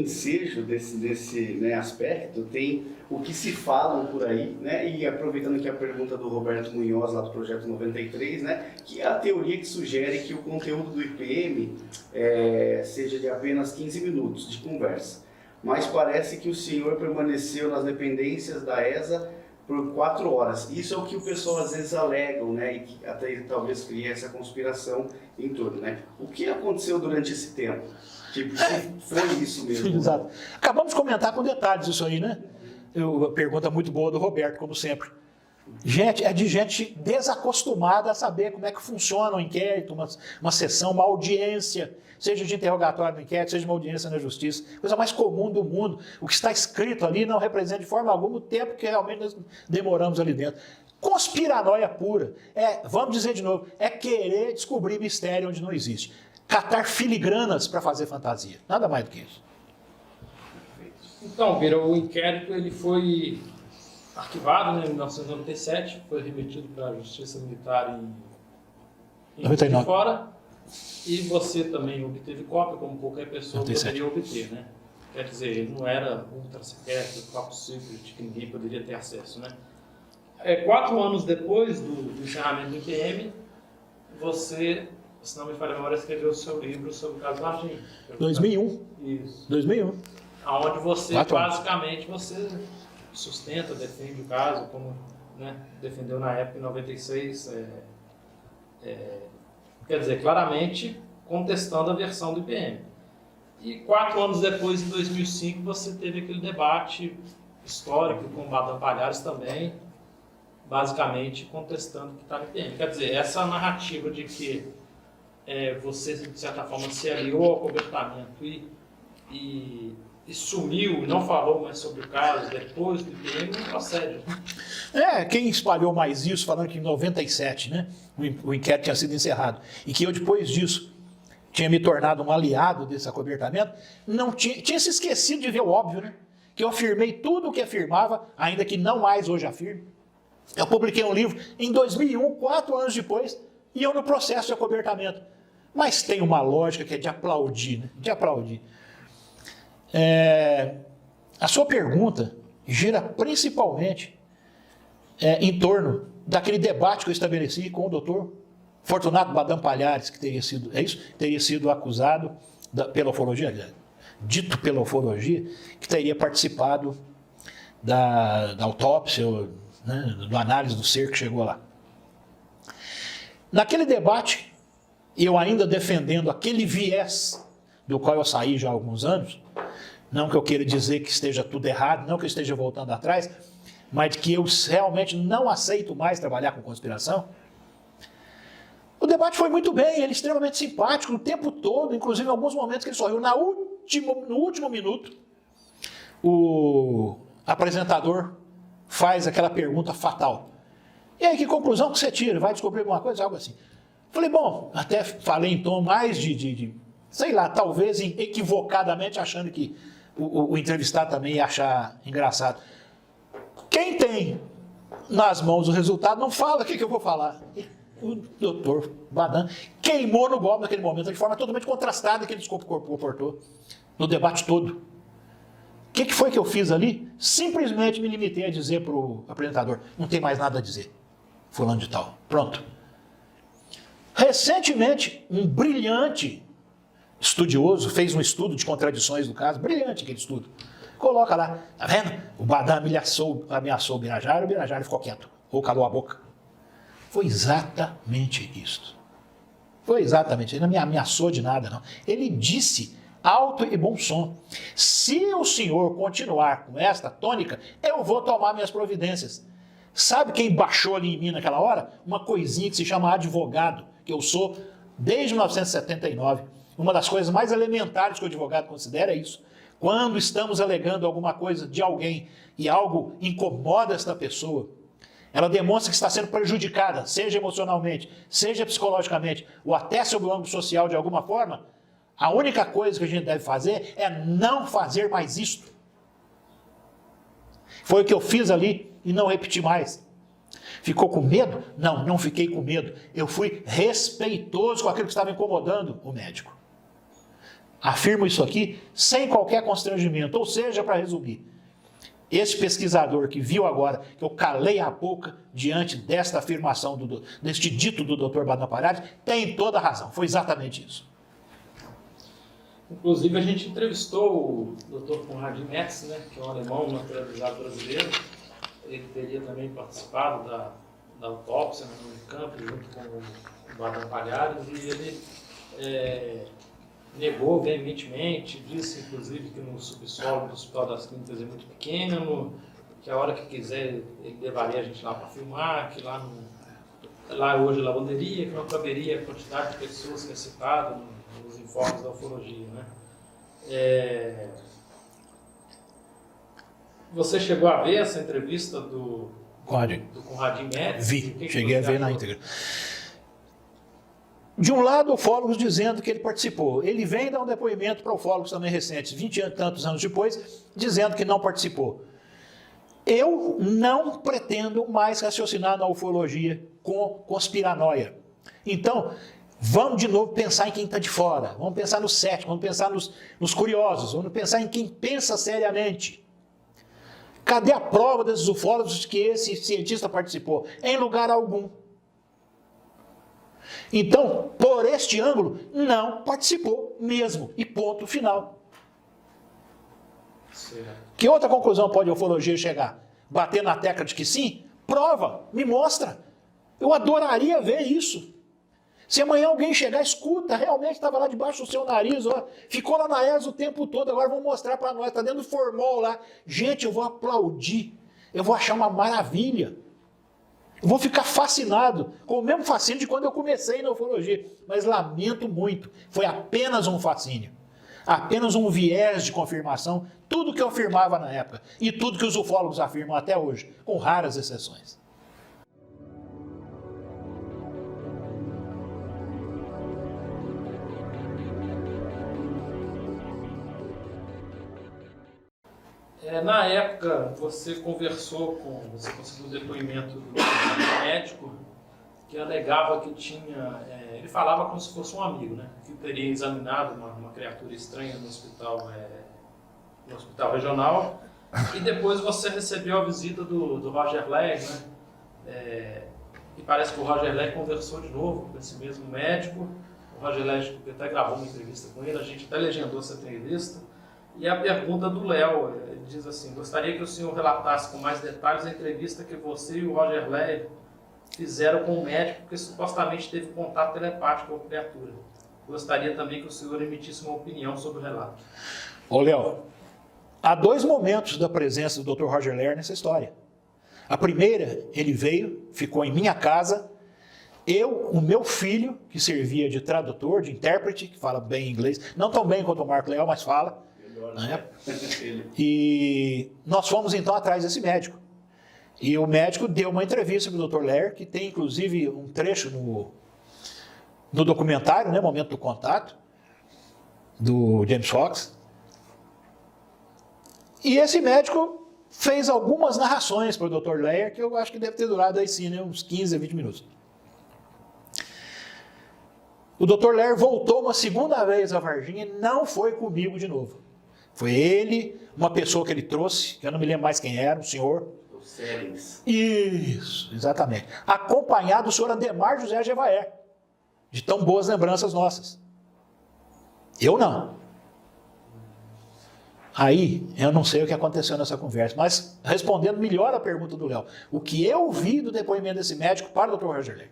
ensejo desse né, aspecto, tem o que se falam por aí, né? E aproveitando aqui a pergunta do Roberto Munhoz, lá do Projeto 93, né? Que é a teoria que sugere que o conteúdo do IPM seja de apenas 15 minutos de conversa. Mas parece que o senhor permaneceu nas dependências da ESA por 4 horas. Isso é o que o pessoal às vezes alegam, né? E que até talvez crie essa conspiração em torno, né? O que aconteceu durante esse tempo? Tipo, se foi isso mesmo. Exato. Acabamos de comentar com detalhes isso aí, né? Pergunta muito boa do Roberto, como sempre. Gente, é de gente desacostumada a saber como é que funciona um inquérito, uma sessão, uma audiência, seja de interrogatório no inquérito, seja uma audiência na justiça, coisa mais comum do mundo. O que está escrito ali não representa de forma alguma o tempo que realmente nós demoramos ali dentro. Conspiranoia pura. Vamos dizer de novo, é querer descobrir mistério onde não existe. Catar filigranas para fazer fantasia. Nada mais do que isso. Então, Bira, o inquérito ele foi arquivado, né, em 1997, foi remetido para a Justiça Militar em 99. Fora, e você também obteve cópia, como qualquer pessoa 97. poderia obter, né? Quer dizer, ele não era ultra secreto, top secret, que ninguém poderia ter acesso, né? 4 anos depois do encerramento do IPM, você, se não me falha a memória, escreveu o seu livro sobre o caso Varginha. 2001. Isso. 2001. Onde você, 4 anos. basicamente, você sustenta, defende o caso, como, né, defendeu na época, em 96, quer dizer, claramente contestando a versão do IPM. E 4 anos depois, em 2005, você teve aquele debate histórico com o Badam Palhares também, basicamente contestando o que está no IPM. Quer dizer, essa narrativa de que você, de certa forma, se aliou ao cobertamento e sumiu, não falou mais sobre o caso depois do IPM, não procede. Quem espalhou mais isso, falando que em 97, né, o inquérito tinha sido encerrado, e que eu, depois disso, tinha me tornado um aliado desse acobertamento, não tinha se esquecido de ver o óbvio, né? Que eu afirmei tudo o que afirmava, ainda que não mais hoje afirme. Eu publiquei um livro em 2001, 4 anos depois, e eu no processo de acobertamento. Mas tem uma lógica que é de aplaudir, né? De aplaudir. A sua pergunta gira principalmente em torno daquele debate que eu estabeleci com o doutor Fortunato Badam Palhares, que teria sido, teria sido acusado pela ufologia, dito pela ufologia, que teria participado da autópsia, né, do análise do ser que chegou lá. Naquele debate, eu ainda defendendo aquele viés do qual eu saí já há alguns anos, não que eu queira dizer que esteja tudo errado, não que eu esteja voltando atrás, mas que eu realmente não aceito mais trabalhar com conspiração. O debate foi muito bem, ele é extremamente simpático o tempo todo, inclusive em alguns momentos que ele sorriu. No último minuto, o apresentador faz aquela pergunta fatal. E aí, que conclusão que você tira? Vai descobrir alguma coisa? Algo assim. Falei, bom, até falei em tom mais sei lá, talvez equivocadamente achando que o entrevistado também ia achar engraçado. Quem tem nas mãos o resultado não fala o que eu vou falar. O doutor Badam queimou no golpe naquele momento, de forma totalmente contrastada que ele comportou no debate todo. O que foi que eu fiz ali? Simplesmente me limitei a dizer para o apresentador, não tem mais nada a dizer, fulano de tal. Pronto. Recentemente, um brilhante estudioso fez um estudo de contradições do caso, brilhante aquele estudo. Coloca lá, tá vendo? O Badam ameaçou o Birajara ficou quieto, ou calou a boca. Foi exatamente isso. Foi exatamente, ele não me ameaçou de nada, não. Ele disse, alto e bom som, se o senhor continuar com esta tônica, eu vou tomar minhas providências. Sabe quem baixou ali em mim naquela hora? Uma coisinha que se chama advogado, que eu sou desde 1979. Uma das coisas mais elementares que o advogado considera é isso. Quando estamos alegando alguma coisa de alguém e algo incomoda esta pessoa, ela demonstra que está sendo prejudicada, seja emocionalmente, seja psicologicamente, ou até sob o ângulo social de alguma forma, a única coisa que a gente deve fazer é não fazer mais isto. Foi o que eu fiz ali e não repeti mais. Ficou com medo? Não, não fiquei com medo. Eu fui respeitoso com aquilo que estava incomodando o médico. Afirmo isso aqui sem qualquer constrangimento. Ou seja, para resumir, esse pesquisador que viu agora que eu calei a boca diante desta afirmação, deste dito do Dr. Badam Palhares, tem toda a razão. Foi exatamente isso. Inclusive, a gente entrevistou o Dr. Konrad Metz, né, que é um alemão naturalizado brasileiro. Ele teria também participado da autópsia no Unicamp, junto com o Badam Palhares, e ele negou veementemente, disse inclusive que no subsolo do Hospital das Clínicas é muito pequeno, que a hora que quiser ele levaria a gente lá para filmar, que lá hoje é lavanderia, que não caberia a quantidade de pessoas que é citado nos informes da ufologia, né? Você chegou a ver essa entrevista do Konrad Metz? Vi, cheguei a ver na íntegra. De um lado, ufólogos dizendo que ele participou. Ele vem dar um depoimento para ufólogos também recentes, 20 e tantos anos depois, dizendo que não participou. Eu não pretendo mais raciocinar na ufologia com conspiranoia. Então, vamos de novo pensar em quem está de fora, vamos pensar nos céticos, vamos pensar nos curiosos, vamos pensar em quem pensa seriamente. Cadê a prova desses ufólogos que esse cientista participou? Em lugar algum. Então, por este ângulo, não participou mesmo. E ponto final. Que outra conclusão pode a ufologia chegar? Bater na tecla de que sim? Prova, me mostra. Eu adoraria ver isso. Se amanhã alguém chegar, escuta, realmente estava lá debaixo do seu nariz, ó, ficou lá na ESA o tempo todo, agora vão mostrar para nós, está dentro do formol lá. Gente, eu vou aplaudir, eu vou achar uma maravilha. Eu vou ficar fascinado, com o mesmo fascínio de quando eu comecei na ufologia. Mas lamento muito, foi apenas um fascínio. Apenas um viés de confirmação, tudo que eu afirmava na época. E tudo que os ufólogos afirmam até hoje, com raras exceções. Na época, você conseguiu o depoimento do médico que alegava que tinha... ele falava como se fosse um amigo, né? Que teria examinado uma criatura estranha no hospital regional. E depois você recebeu a visita do Roger Legg, né? E parece que o Roger Legg conversou de novo com esse mesmo médico. O Roger Legg até gravou uma entrevista com ele, a gente até legendou essa entrevista. E a pergunta do Léo, ele diz assim: gostaria que o senhor relatasse com mais detalhes a entrevista que você e o Roger Legg fizeram com o médico que supostamente teve contato telepático com a criatura. Gostaria também que o senhor emitisse uma opinião sobre o relato. Ô Léo, há dois momentos da presença do Dr. Roger Legg nessa história. A primeira, ele veio, ficou em minha casa, o meu filho, que servia de tradutor, de intérprete, que fala bem inglês, não tão bem quanto o Marco Leal, mas fala. Né? E nós fomos então atrás desse médico. E o médico deu uma entrevista para o Dr. Legg, que tem inclusive um trecho no documentário, né, Momento do Contato, do James Fox. E esse médico fez algumas narrações para o Dr. Legg, que eu acho que deve ter durado aí sim, né, uns 15 a 20 minutos. O Dr. Legg voltou uma segunda vez a Varginha e não foi comigo de novo. Foi ele, uma pessoa que ele trouxe, que eu não me lembro mais quem era, um senhor. Os Sérens. Isso, exatamente. Acompanhado do senhor Ademar José Gevaer, de tão boas lembranças nossas. Eu não. Aí, eu não sei o que aconteceu nessa conversa, mas respondendo melhor a pergunta do Léo, o que eu vi do depoimento desse médico para o Dr. Roger Legg,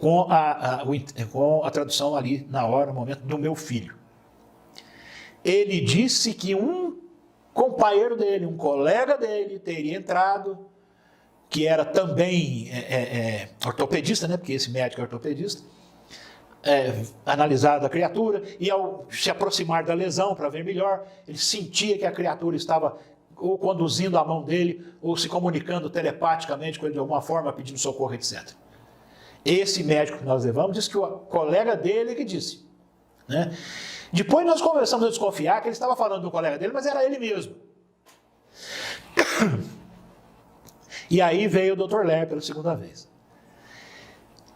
com a tradução ali na hora, no momento do meu filho. Ele disse que um companheiro dele, um colega dele, teria entrado, que era também ortopedista, né? Porque esse médico é ortopedista, analisado a criatura, e ao se aproximar da lesão para ver melhor, ele sentia que a criatura estava ou conduzindo a mão dele, ou se comunicando telepaticamente com ele de alguma forma, pedindo socorro, etc. Esse médico que nós levamos disse que o colega dele que disse, né? Depois nós começamos a desconfiar que ele estava falando do colega dele, mas era ele mesmo. E aí veio o Dr. Legg pela segunda vez.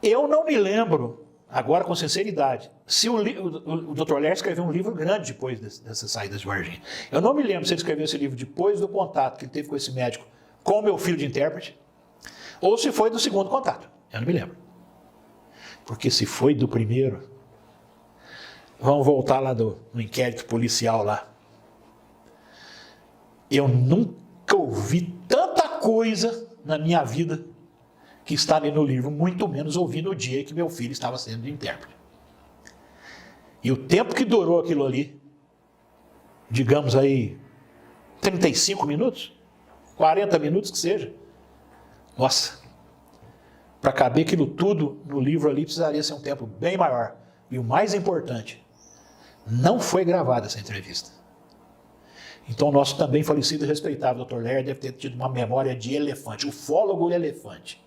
Eu não me lembro, agora com sinceridade, se o Dr. Ler escreveu um livro grande depois dessas saídas de Varginha. Eu não me lembro se ele escreveu esse livro depois do contato que ele teve com esse médico com o meu filho de intérprete, ou se foi do segundo contato. Eu não me lembro. Porque se foi do primeiro, vamos voltar lá no inquérito policial lá. Eu nunca ouvi tanta coisa na minha vida que está ali no livro, muito menos ouvi no dia que meu filho estava sendo intérprete. E o tempo que durou aquilo ali, digamos aí, 35 minutos, 40 minutos que seja, nossa, para caber aquilo tudo no livro ali precisaria ser um tempo bem maior. E o mais importante, não foi gravada essa entrevista. Então o nosso também falecido e respeitável Dr. Ler deve ter tido uma memória de elefante, ufólogo elefante.